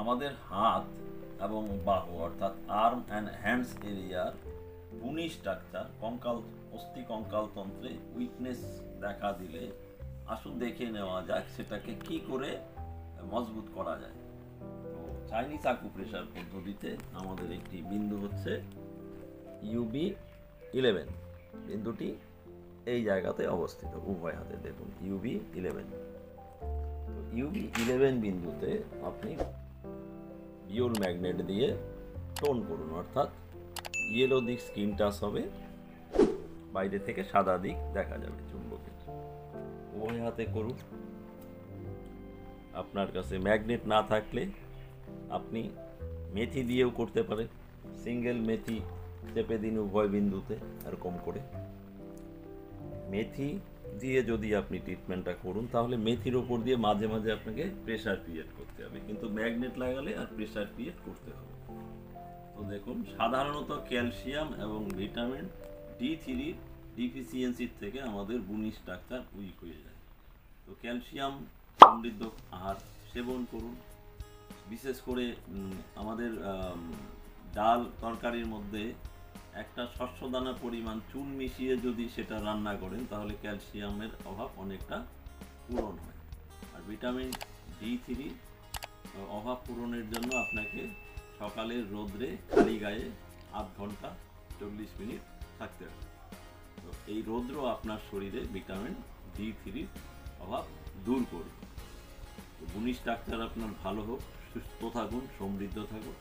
আমাদের হাত এবং বাহু অর্থাৎ আর্ম অ্যান্ড হ্যান্ডস এরিয়ার বুনি স্ট্রাকচার কঙ্কাল অস্থি কঙ্কালতন্ত্রে উইকনেস দেখা দিলে আসুন দেখে নেওয়া যাক সেটাকে কি করে মজবুত করা যায়। তো চাইনিজ আকুপ্রেশার পদ্ধতিতে আমাদের একটি বিন্দু হচ্ছে UB11। বিন্দুটি এই জায়গাতে অবস্থিত, উভয় হাতে দেখুন UB11। তো UB11 বিন্দুতে আপনি পিওর ম্যাগনেট দিয়ে টোন করুন, অর্থাৎ ইয়েলো দিক স্কিন টাচ হবে, বাইরে থেকে সাদা দিক দেখা যাবে চুম্বকের। উভয় হাতে করুন। আপনার কাছে ম্যাগনেট না থাকলে আপনি মেথি দিয়েও করতে পারেন। সিঙ্গেল মেথি চেপে দিন উভয় বিন্দুতে এরকম করে। মেথি দিয়ে যদি আপনি ট্রিটমেন্টটা করুন তাহলে মেথির ওপর দিয়ে মাঝে মাঝে আপনাকে প্রেসার ক্রিয়েট করতে হবে, কিন্তু ম্যাগনেট লাগালে আর প্রেসার ক্রিয়েট করতে হবে। তো দেখুন, সাধারণত ক্যালসিয়াম এবং ভিটামিন D3 ডিফিসিয়েন্সির থেকে আমাদের বুনি স্ট্রাকচার উইক হয়ে যায়। তো ক্যালসিয়াম সমৃদ্ধ আহার সেবন করুন। বিশেষ করে আমাদের ডাল তরকারির মধ্যে একটা শস্যদানা পরিমাণ চুন মিশিয়ে যদি সেটা রান্না করেন তাহলে ক্যালসিয়ামের অভাব অনেকটা পূরণ হয়। আর ভিটামিন D3 অভাব পূরণের জন্য আপনাকে সকালের রোদ্রে খালি গায়ে আধ ঘন্টা 40 মিনিট থাকতে হবে। তো এই রৌদ্র আপনার শরীরে ভিটামিন D3 অভাব দূর করবে। বুনি স্ট্রাকচার আপনার ভালো হোক, সুস্থ থাকুন, সমৃদ্ধ থাকুন।